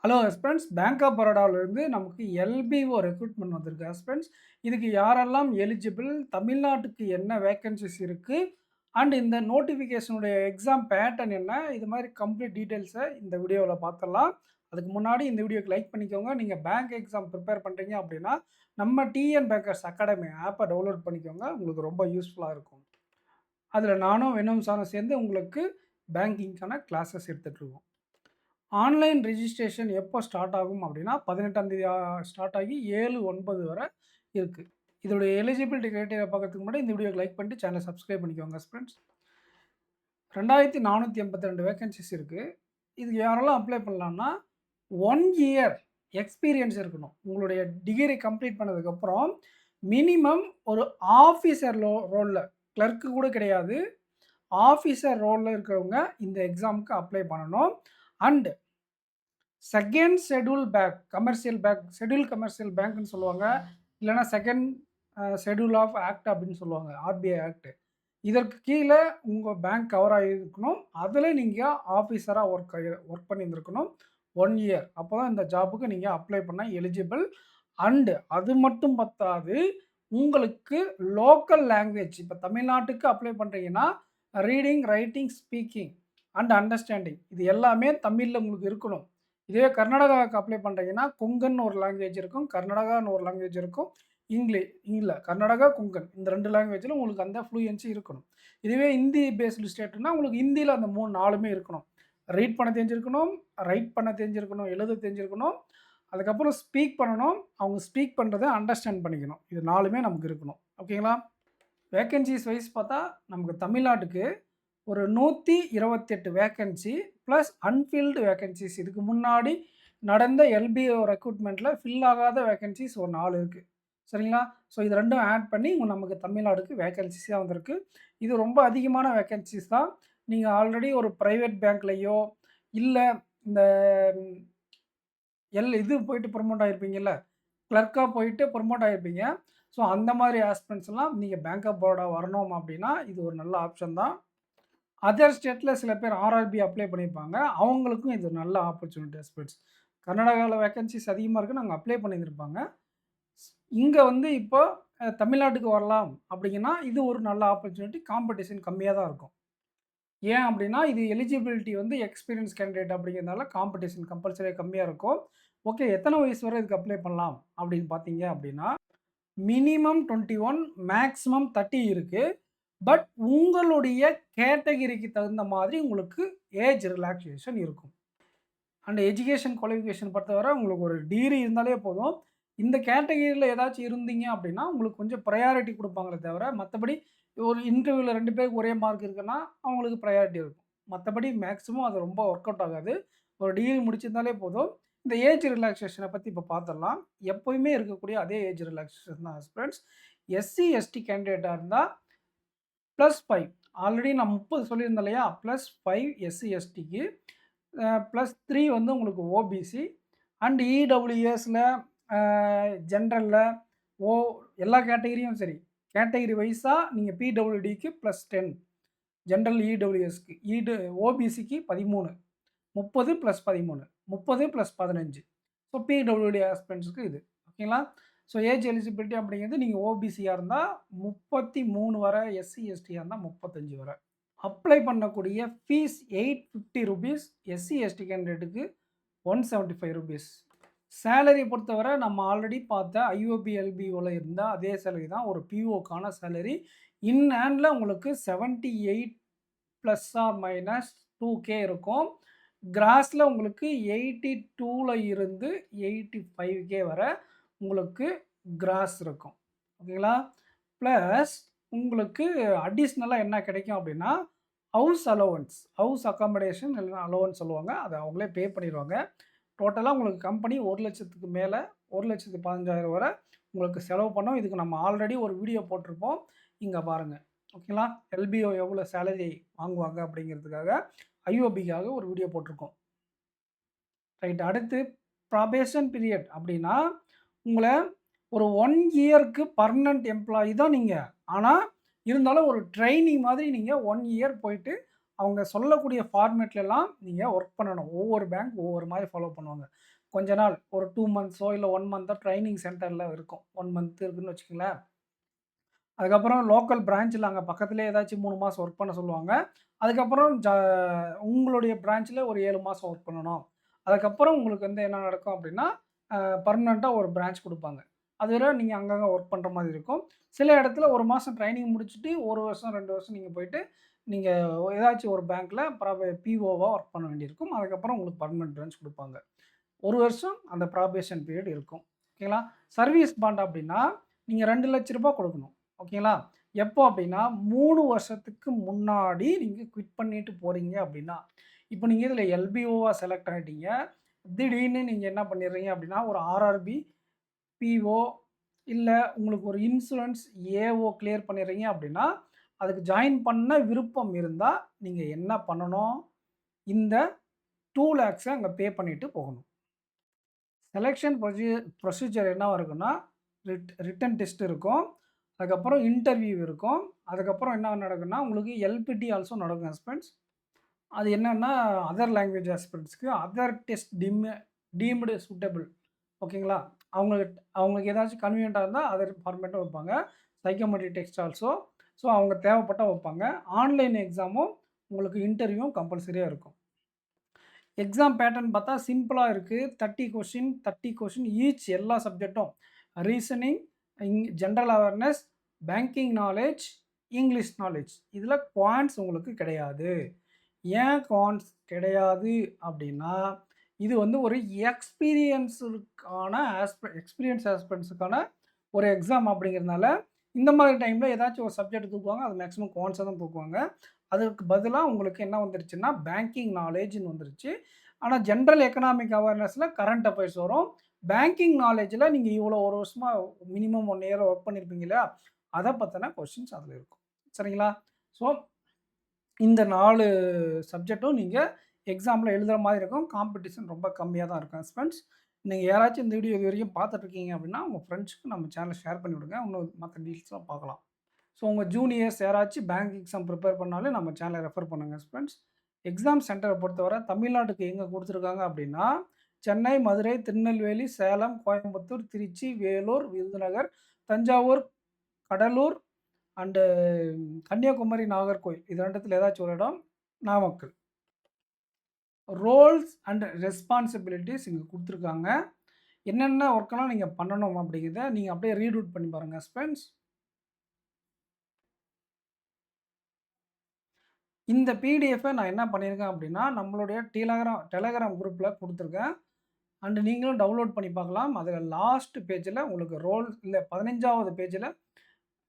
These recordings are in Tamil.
ஹலோ ஹஸ்பண்ட்ஸ், பேங்க் ஆஃப் பரோடாவிலிருந்து நமக்கு எல்பிஓ ரெக்ரூட்மெண்ட் வந்திருக்கு ஹஸ்பண்ட்ஸ். இதுக்கு யாரெல்லாம் எலிஜிபிள், தமிழ்நாட்டுக்கு என்ன வேக்கன்சிஸ் இருக்குது, அண்ட் இந்த நோட்டிஃபிகேஷனுடைய எக்ஸாம் பேட்டர்ன் என்ன, இது மாதிரி கம்ப்ளீட் டீட்டெயில்ஸை இந்த வீடியோவில் பார்த்துடலாம். அதுக்கு முன்னாடி இந்த வீடியோக்கு லைக் பண்ணிக்கோங்க. நீங்கள் பேங்க் எக்ஸாம் ப்ரிப்பேர் பண்ணுறீங்க அப்படின்னா நம்ம டிஎன் பேங்கர்ஸ் அகாடமி ஆப்பை டவுன்லோட் பண்ணிக்கோங்க. உங்களுக்கு ரொம்ப யூஸ்ஃபுல்லாக இருக்கும். அதில் நானும் வெனும் சாரும் சேர்ந்து உங்களுக்கு பேங்கிங்க்கான கிளாஸஸ் எடுத்துகிட்ருக்கோம். ஆன்லைன் ரிஜிஸ்ட்ரேஷன் எப்போ ஸ்டார்ட் ஆகும் அப்படின்னா 18ஆம் தேதி ஸ்டார்ட் ஆகி 7/9 வரை இருக்குது. இதோடைய எலிஜிபிலிட்டி கிரைட்டீரியா பார்க்கறதுக்கு முன்னாடி இந்த வீடியோக்கு லைக் பண்ணிட்டு சேனலை சப்ஸ்கிரைப் பண்ணிக்கோங்க ஃப்ரெண்ட்ஸ். 2482 வேகன்சிஸ் இருக்குது. இதுக்கு யாரெல்லாம் அப்ளை பண்ணலான்னா 1 இயர் எக்ஸ்பீரியன்ஸ் இருக்கணும். உங்களுடைய டிகிரி கம்ப்ளீட் பண்ணதுக்கப்புறம் மினிமம் ஒரு ஆஃபீஸர் ரோலில், கிளர்க்கு கூட கிடையாது, ஆஃபீஸர் ரோலில் இருக்கிறவங்க இந்த எக்ஸாமுக்கு அப்ளை பண்ணணும். And second schedule bank, commercial bank, schedule commercial பேங்க்னு சொல்லுவாங்க. இல்லைனா செகண்ட் ஷெட்யூல் ஆஃப் ஆக்ட் அப்படின்னு சொல்லுவாங்க, ஆர்பிஐ ஆக்ட். இதற்கு கீழே உங்கள் பேங்க் கவர் ஆகியிருக்கணும். அதில் நீங்கள் ஆஃபீஸராக ஒர்க் பண்ணியிருந்துருக்கணும் 1 இயர். அப்போ தான் இந்த ஜாபுக்கு நீங்கள் அப்ளை பண்ண எலிஜிபிள். அண்டு அது மட்டும் பத்தாது, உங்களுக்கு லோக்கல் லாங்குவேஜ், இப்போ தமிழ்நாட்டுக்கு அப்ளை பண்ணுறீங்கன்னா reading, writing, speaking and understanding இது எல்லாமே தமிழில் உங்களுக்கு இருக்கணும். இதுவே கர்நாடகாவுக்கு அப்ளை பண்ணுறீங்கன்னா கொங்கன் ஒரு லாங்குவேஜ் இருக்கும், கர்நாடகான்னு ஒரு லாங்குவேஜ் இருக்கும், இல்லை கர்நாடகா, கொங்கன் இந்த 2 லாங்குவேஜில் உங்களுக்கு அந்த ஃப்ளூயன்சி இருக்கணும். இதுவே ஹிந்தி பேஸ்டு ஸ்டேட்னா உங்களுக்கு ஹிந்தியில் அந்த 3-4மே இருக்கணும். ரீட் பண்ண தெரிஞ்சிருக்கணும், ரைட் பண்ண தெரிஞ்சிருக்கணும், எழுத தெரிஞ்சிருக்கணும், அதுக்கப்புறம் ஸ்பீக் பண்ணணும், அவங்க ஸ்பீக் பண்ணுறதை அண்டர்ஸ்டாண்ட் பண்ணிக்கணும். இது 4மே நமக்கு இருக்கணும். ஓகேங்களா? வேக்கன்சிஸ் வைஸ் பார்த்தா நமக்கு தமிழ்நாட்டுக்கு ஒரு 128 வேக்கன்சி ப்ளஸ் அன்ஃபில்டு வேக்கன்சிஸ். இதுக்கு முன்னாடி நடந்த எல்பிஓ ரெக்ரூட்மெண்ட்டில் ஃபில் ஆகாத வேக்கன்சிஸ் ஒரு 4 இருக்குது. சரிங்களா? ஸோ இது 2ம் ஆட் பண்ணி நமக்கு தமிழ்நாடுக்கு வேக்கன்சிஸாக வந்திருக்கு. இது ரொம்ப அதிகமான வேக்கன்சிஸ் தான். நீங்கள் ஆல்ரெடி ஒரு ப்ரைவேட் பேங்க்லேயோ இல்லை இந்த இது போயிட்டு ப்ரொமோட் ஆகிருப்பீங்கல்ல, கிளர்க்காக போயிட்டு ப்ரொமோட் ஆகிருப்பீங்க. ஸோ அந்த மாதிரி ஆஸ்பிரண்ட்ஸ்லாம் நீங்கள் பேங்க் ஆஃப் பரோடா வரணும் அப்படின்னா இது ஒரு நல்ல ஆப்ஷன் தான். அதர் ஸ்டேட்டில் சில பேர் ஆர்ஆர்பி அப்ளை பண்ணியிருப்பாங்க, அவங்களுக்கும் இது நல்ல ஆப்பர்ச்சுனிட்டி ஆஸ்பிரண்ட்ஸ். கர்நாடகாவில் வேக்கன்சிஸ் அதிகமாக இருக்குது, நாங்கள் அப்ளை பண்ணியிருப்பாங்க. இங்கே வந்து இப்போ தமிழ்நாட்டுக்கு வரலாம் அப்படிங்கன்னா இது ஒரு நல்ல ஆப்பர்ச்சுனிட்டி. காம்படிஷன் கம்மியாக தான் இருக்கும். ஏன் அப்படின்னா இது எலிஜிபிலிட்டி வந்து எக்ஸ்பீரியன்ஸ் கேண்டிடேட் அப்படிங்கிறதுனால காம்படிஷன் கம்பல்சரியாக கம்மியாக இருக்கும். ஓகே, எத்தனை வயசு வரை இதுக்கு அப்ளை பண்ணலாம் அப்படின்னு பார்த்தீங்க அப்படின்னா மினிமம் 21, மேக்ஸிமம் 30 இருக்குது. பட் உங்களுடைய கேட்டகிரிக்கு தகுந்த மாதிரி உங்களுக்கு ஏஜ் ரிலாக்ஸேஷன் இருக்கும். அண்ட் எஜுகேஷன் குவாலிஃபிகேஷன் பொறுத்தவரை உங்களுக்கு ஒரு டிகிரி இருந்தாலே போதும். இந்த கேட்டகிரியில் ஏதாச்சும் இருந்தீங்க அப்படின்னா உங்களுக்கு கொஞ்சம் ப்ரையாரிட்டி கொடுப்பாங்களே தவிர, மற்றபடி ஒரு இன்டர்வியூவில் 2 பேருக்கு ஒரே மார்க் இருக்குன்னா அவங்களுக்கு ப்ரையாரிட்டி இருக்கும். மற்றபடி மேக்ஸிமம் அது ரொம்ப ஒர்க் அவுட் ஆகாது. ஒரு டிகிரி முடிச்சிருந்தாலே போதும். இந்த ஏஜ் ரிலாக்ஸேஷனை பற்றி இப்போ பார்த்துடலாம். எப்போயுமே இருக்கக்கூடிய அதே ஏஜ் ரிலாக்ஸேஷன் தான் ஃப்ரெண்ட்ஸ். எஸ்சி எஸ்டி கேண்டிடேட்டாக இருந்தால் +5, ஆல்ரெடி நான் 30 சொல்லியிருந்தேன் இல்லையா, +5 எஸ்சி எஸ்டிக்கு, +3 வந்து உங்களுக்கு ஓபிசி அண்ட் இடபிள்யூஎஸில், ஜென்ரலில், ஓ எல்லா கேட்டகிரியும் சரி, கேட்டகிரி வைஸாக நீங்கள் பிடபிள்யூடிக்கு +10, ஜென்ரல் இடபிள்யூஎஸ்க்கு, ஓபிசிக்கு 13, 30 + 13, 30 + 15. ஸோ பிடபிள்யூடி ஆஸ்பிரண்ட்ஸுக்கு இது. ஓகேங்களா? ஸோ ஏஜ் எலிஜிபிலிட்டி அப்படிங்கிறது நீங்கள் ஓபிசியாக இருந்தால் 33 வரை, எஸ்சி எஸ்டியாக இருந்தால் 35 வரை. அப்ளை பண்ணக்கூடிய ஃபீஸ் ₹850, எஸ்சி எஸ்டி கேண்டிடேட்டுக்கு ₹175. சேலரி பொறுத்தவரை நம்ம ஆல்ரெடி பார்த்த ஐஓபி எல்பிஓவில் இருந்தால் அதே சேலரி தான் ஒரு பிஓக்கான சேலரி. இன் ஹேண்டில் உங்களுக்கு 78 ± 2K இருக்கும். கிராஸில் உங்களுக்கு 82ல் இருந்து 85K வரை உங்களுக்கு கிராஸ் இருக்கும். ஓகேங்களா? ப்ளஸ் உங்களுக்கு அடிஷ்னலாக என்ன கிடைக்கும் அப்படின்னா ஹவுஸ் அலோவன்ஸ், ஹவுஸ் அக்காமடேஷன் இல்லைனா அலோவன்ஸ் சொல்லுவாங்க, அதை அவங்களே பே பண்ணிடுவாங்க. டோட்டலாக உங்களுக்கு கம்பெனி 1 லட்சத்துக்கு மேலே 1,15,000 வரை உங்களுக்கு செலவு பண்ணோம். இதுக்கு நம்ம ஆல்ரெடி ஒரு வீடியோ போட்டிருப்போம், இங்கே பாருங்கள். ஓகேங்களா? எல்பிஓ எவ்வளோ சேலரி வாங்குவாங்க அப்படிங்கிறதுக்காக, ஐஓபிக்காக ஒரு வீடியோ போட்டிருக்கோம். ரைட். அடுத்து ப்ராபேஷன் பீரியட் அப்படின்னா உங்களை ஒரு 1 இயருக்கு பர்மனன்ட் எம்ப்ளாயி தான் நீங்கள். ஆனால் இருந்தாலும் ஒரு ட்ரைனிங் மாதிரி நீங்கள் 1 இயர் போயிட்டு அவங்க சொல்லக்கூடிய ஃபார்மேட்லலாம் நீங்கள் ஒர்க் பண்ணணும். ஒவ்வொரு பேங்க் ஒவ்வொரு மாதிரி ஃபாலோ பண்ணுவாங்க. கொஞ்ச நாள் ஒரு 2 மந்த்ஸோ இல்ல 1 மந்த்தோ ட்ரெய்னிங் சென்டர்ல இருக்கும். 1 மந்த் இருக்குன்னு வச்சுக்கங்களேன். அதுக்கப்புறம் லோக்கல் பிரான்ச்ல அங்க பக்கத்திலேயே ஏதாச்சும் 3 மாசம் ஒர்க் பண்ண சொல்லுவாங்க. அதுக்கப்புறம் உங்களுடைய பிரான்ச்ல ஒரு 7 மாசம் ஒர்க் பண்ணணும். அதுக்கப்புறம் உங்களுக்கு வந்து என்ன நடக்கும் அப்டின்னா, அ பெர்மனன்ட்டா ஒரு பிரான்ச் குடுப்பாங்க. அதுவரை நீங்க அங்கங்க ஒர்க் பண்ற மாரி இருக்கும். சில இடத்துல 1 மாசம் ட்ரெய்னிங் முடிச்சுட்டு 1 வருஷம், 2 வருஷம் நீங்க போயிட்டு, நீங்க ஏதாச்சும் ஒரு பேங்க்ல பிஓவா ஒர்க் பண்ண வேண்டியிருக்கும். அதுக்கப்புறம் உங்களுக்கு பெர்மனன்ட் பிரான்ச் குடுப்பாங்க. 1 வருஷம் அந்த ப்ராபேஷன் பீரியட் இருக்கும். ஓகேங்களா? சர்வீஸ் பாண்ட் அப்டின்னா, நீங்க ரூ. 2,00,000 குடுக்கணும். ஓகேங்களா? எப்போ அப்டின்னா, 3 வருஷத்துக்கு முன்னாடி நீங்க குவிட் பண்ணிட்டு போறீங்க அப்டின்னா, இப்போ நீங்க இதில எல்பிஓவா செலக்ட் ஆயிட்டீங்க. திடீர்னு நீங்க என்ன பண்ணிடுறீங்க அப்டின்னா, ஒரு ஆர்ஆர்பி, பிஓ இல்ல உங்களுக்கு ஒரு இன்சூரன்ஸ் ஏஓ கிளியர் பண்ணிடுறீங்க அப்டின்னா, அதுக்கு ஜாயின் பண்ண விருப்பம் இருந்தா, நீங்க என்ன பண்ணணும்? இந்த 2,00,000 அங்க பே பண்ணிட்டு போகணும். செலக்ஷன் ப்ரொசீஜர் என்னவா இருக்குன்னா, ரிட்டன் டெஸ்ட் இருக்கும். அதுக்கப்புறம் இன்டர்வியூ இருக்கும். அதுக்கப்புறம் என்ன நடக்கும்னா, உங்களுக்கு எல்பிடி ஆல்சோ நடக்கும் ஹஸ்பண்ட்ஸ். அது என்னன்னா, அதர் லாங்குவேஜ் ஆஸ்பிரண்ட்ஸ்க்கு அதர் டெஸ்ட் டீம்டு சூட்டபிள். ஓகேங்களா? அவங்களுக்கு ஏதாச்சும் கன்வீனியன்ட்டா இருந்தா அதர் ஃபார்மேட்டும் வைப்பாங்க. சைக்கோமெட்ரி டெஸ்ட் ஆல்சோ. ஸோ அவங்க தேவைப்பட்டா வைப்பாங்க. ஆன்லைன் எக்ஸாமும் உங்களுக்கு இன்டர்வியூவும் கம்பல்சரியா இருக்கும். எக்ஸாம் பேட்டர்ன் பார்த்தா சிம்பிளா இருக்கு. 30 கொஸ்டின், 30 கொஸ்டின் ஈச் எல்லா சப்ஜெக்ட்டும். Reasoning, general awareness, banking knowledge, English knowledge. இதில குவான்ட்ஸ் உங்களுக்கு கிடையாது. ஏன் குவான்ட்ஸ் கிடையாது அப்டின்னா, இது வந்து ஒரு எக்ஸ்பீரியன்ஸ்டுக்கான எக்ஸ்பீரியன்ஸ் ஆஸ்பிரண்ட்ஸ்க்கான ஒரு எக்ஸாம் அப்படிங்கிறதுனால, இந்த மாதிரி டைம்ல ஏதாச்சும் ஒரு சப்ஜெக்ட் தூக்குவாங்க. அது மேக்ஸிமம் குவான்ட்ஸ தான் தூக்குவாங்க. அதற்கு பதிலா உங்களுக்கு என்ன வந்துருச்சுன்னா, பேங்கிங் நாலேட்ஜ்ன்னு வந்துருச்சு. ஆனா ஜெனரல் எக்கனாமிக் அவேர்னஸ்ல கரண்ட் அஃபேர்ஸ் வரும். பேங்கிங் நாலேட்ஜ்ல நீங்க இவ்வளோ 1 வருஷமா மினிமம் 1 இயர் ஒர்க் பண்ணியிருப்பீங்க இல்லையா? அத பத்தின கொஸ்டின்ஸ் அதில இருக்கும். சரிங்களா? ஸோ இந்த 4 சப்ஜெக்ட்டும் நீங்க எக்ஸாம்ல எழுதுற மாரி இருக்கும். காம்படிஷன் ரொம்ப கம்மியா தான் இருக்கும் ஹஸ்பண்ட்ஸ். நீங்க யாராச்சும் இந்த வீடியோ இதுவரைக்கும் பார்த்துட்டு இருக்கீங்க அப்படின்னா, உங்க ஃப்ரெண்ட்ஸ்க்கு நம்ம சேனல ஷேர் பண்ணி விடுங்க. இன்னும் மத்த டீட்டெயில்ஸ்லாம் பார்க்கலாம். ஸோ உங்க ஜூனியர்ஸ் யாராச்சும் பேங்க் எக்ஸாம் ப்ரிப்பேர் பண்ணாலும் நம்ம சேனல ரெஃபர் பண்ணுங்க ஃப்ரெண்ட்ஸ். எக்ஸாம் சென்டர பொறுத்தவரை தமிழ்நாட்டுக்கு எங்க குடுத்துருக்காங்க அப்படின்னா, சென்னை, மதுரை, திருநெல்வேலி, சேலம், கோயம்புத்தூர், திருச்சி, வேலூர், விருதுநகர், தஞ்சாவூர், கடலூர் அண்டு கன்னியாகுமரி, நாகர்கோயில் இது 2த்துல ஏதாச்சும் ஒரு இடம், நாமக்கல். ரோல்ஸ் அண்ட் ரெஸ்பான்சிபிலிட்டீஸ் இங்க குடுத்துருக்காங்க. என்னென்ன ஒர்க்லாம் நீங்க பண்ணணும் அப்படிங்கிறத நீங்க அப்படியே ரீட் அவுட் பண்ணி பாருங்க ஹஸ்பண்ட்ஸ். இந்த பிடிஎஃப்ப நான் என்ன பண்ணியிருக்கேன் அப்படின்னா, நம்மளுடைய டெலகிராம் குரூப்ல குடுத்துருக்கேன். அண்ட் நீங்களும் டவுன்லோட் பண்ணி பார்க்கலாம். அதில லாஸ்ட் பேஜ்ல உங்களுக்கு இல்ல 15வது பேஜ்ல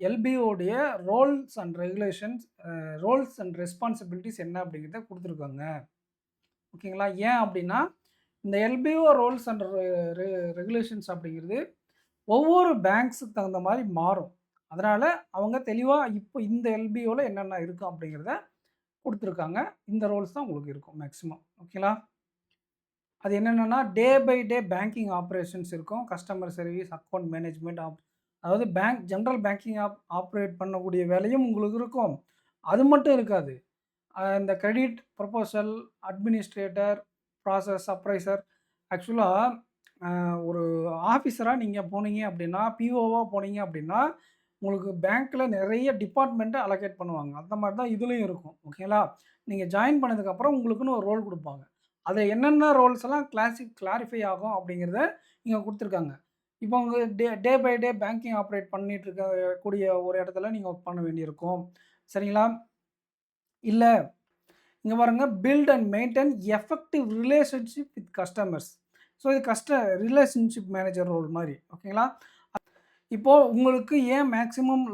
எல்பிஓடைய ரோல்ஸ் அண்ட் ரெஸ்பான்சிபிலிட்டீஸ் என்ன அப்படிங்கிறத குடுத்துருக்காங்க. ஓகேங்களா? ஏன் அப்படின்னா, இந்த எல்பிஓ ரோல்ஸ் அண்ட் ரெகுலேஷன்ஸ் அப்படிங்கிறது ஒவ்வொரு பேங்க்ஸுக்கு தகுந்த மாரி மாறும். அதனால அவங்க தெளிவா இப்போ இந்த எல்பிஓல என்னென்ன இருக்கும் அப்படிங்கிறத குடுத்துருக்காங்க. இந்த ரோல்ஸ் தான் உங்களுக்கு இருக்கும் மேக்ஸிமம். ஓகேங்களா? அது என்னென்னன்னா, day by day banking operations இருக்கும். கஸ்டமர் சர்வீஸ், அக்கவுண்ட் மேனேஜ்மென்ட் அதாவது ஜெனரல் பேங்கிங் ஆப்பரேட் பண்ணக்கூடிய வேலையும் உங்களுக்கு இருக்கும். அது மட்டும் இருக்காது. இந்த credit proposal, administrator, process appraiser actually uh ஒரு ஆஃபீஸரா நீங்க போனீங்க அப்படின்னா, பிஓவா போனீங்க அப்படின்னா, உங்களுக்கு பேங்க்ல நெறைய டிபார்ட்மென்ட்ட அலோகேட் பண்ணுவாங்க. அந்த மாரி தான் இதுலயும் இருக்கும். ஓகேங்களா? நீங்க ஜாயின் பண்ணதுக்கப்புறம் உங்களுக்குன்னு ஒரு ரோல் குடுப்பாங்க. அதுல என்னென்ன ரோல்ஸ் எல்லாம் கிளாரிஃபை ஆகும் அப்படிங்கிறத இங்க குடுத்துருக்காங்க. இப்போ உங்க day by day banking operate பண்ணிட்டு கூடிய ஒரு இடத்துல நீங்க ஒர்க் பண்ண வேண்டியிருக்கும். சரிங்களா? இல்ல இங்க பாருங்க build and maintain effective relationship with customers. So இது ரிலேஷன்ஷிப் மேனேஜர் ரோல் மாரி. ஓகேங்களா? இப்போ உங்களுக்கு ஏன் மேக்ஸிமம்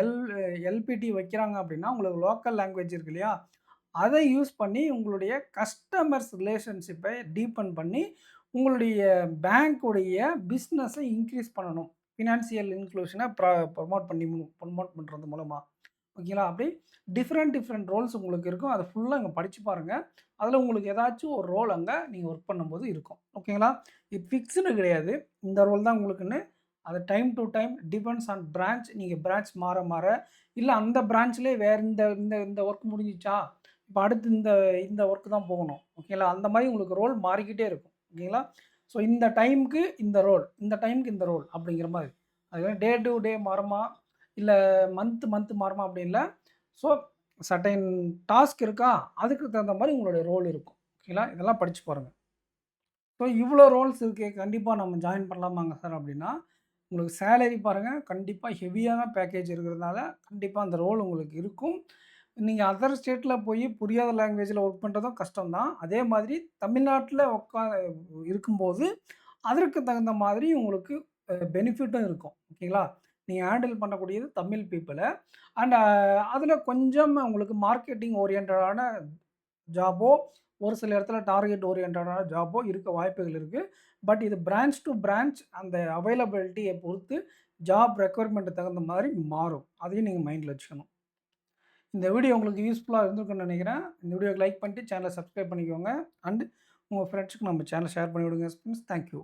எல் எல்பிடி வைக்கிறாங்க அப்படின்னா, உங்களுக்கு லோக்கல் லாங்குவேஜ் இருக்கு இல்லையா? அத யூஸ் பண்ணி உங்களுடைய கஸ்டமர்ஸ் ரிலேஷன்ஷிப்பை டீப்பன் பண்ணி, உங்களுடைய பேங்க்குடைய பிசினஸ இன்கிரீஸ் பண்ணணும். ஃபினான்சியல் இன்க்ளூஷன ப்ரமோட் பண்றது மூலமா. ஓகேங்களா? அப்படி டிஃபரெண்ட் ரோல்ஸ் உங்களுக்கு இருக்கும். அத ஃபுல்லா அங்க படிச்சு பாருங்க. அதுல உங்களுக்கு ஏதாச்சும் ஒரு ரோல் அங்க நீங்க ஒர்க் பண்ணும்போது இருக்கும். ஓகேங்களா? இது ஃபிக்ஸ்டு கிடையாது. இந்த ரோல் தான் உங்களுக்குன்னு. அது time to time depends on branch. நீங்க பிரான்ச் மாற மாற, இல்ல அந்த பிரான்ச்லயே வேற இந்த இந்த இந்த வொர்க் முடிஞ்சுச்சா? இப்போ அடுத்து இந்த இந்த ஒர்க் தான் போகணும். ஓகேங்களா? அந்த மாரி உங்களுக்கு ரோல் மாறிக்கிட்டே இருக்கும். ஓகேங்களா? ஸோ இந்த டைம்க்கு இந்த ரோல், இந்த டைம்க்கு இந்த ரோல் அப்படிங்கிற மாரி. அது டே டூ டே மாறுமா? இல்ல மந்த் மாறுமா அப்படி இல்ல. ஸோ சர்டைன் டாஸ்க் இருக்கா? அதுக்கு தகுந்த மாரி உங்களுடைய ரோல் இருக்கும். ஓகேங்களா? இதெல்லாம் படிச்சு பாருங்க. ஸோ இவ்வளோ ரோல்ஸ் இருக்கே, கண்டிப்பா நம்ம ஜாயின் பண்ணலாமாங்க சார் அப்படின்னா, உங்களுக்கு சேலரி பாருங்க, கண்டிப்பா ஹெவியான பேக்கேஜ் இருக்கிறதுனால, கண்டிப்பா அந்த ரோல் உங்களுக்கு இருக்கும். நீங்க அதர் ஸ்டேட்ல போய் புரியாத லாங்குவேஜ்ல ஒர்க் பண்றதும் கஷ்டம் தான். அதே மாதிரி தமிழ்நாட்ல இருக்கும்போது, அதற்கு தகுந்த மாதிரி உங்களுக்கு பெனிஃபிட்டும் இருக்கும். ஓகேங்களா? நீங்க ஹேண்டில் பண்ணக்கூடியது தமிழ் பீப்பிள. அண்ட் அதில கொஞ்சம் உங்களுக்கு மார்க்கெட்டிங் ஓரியன்டடான ஜாபோ, ஒரு சில இடத்துல டார்கெட் ஓரியன்டடான ஜாபோ இருக்க வாய்ப்புகள் இருக்கு. பட் இது பிரான்ச் டூ பிரான்ச் அந்த அவைலபிலிட்டிய பொறுத்து ஜாப் ரெக்யர்மென்ட் தகுந்த மாரி மாறும். அதையும் நீங்க மைண்ட்ல வச்சுக்கணும். இந்த வீடியோ உங்களுக்கு யூஸ்ஃபுல்லா இருந்திருக்கும்னு நெனைக்கிறேன். இந்த வீடியோக்கு லைக் பண்ணிட்டு சேனல சப்ஸ்கிரைப் பண்ணிக்கோங்க. அண்ட் உங்க ஃப்ரெண்ட்ஸ்க்கு நம்ம சேனல ஷேர் பண்ணி விடுங்க ஃப்ரெண்ட்ஸ். Thank you.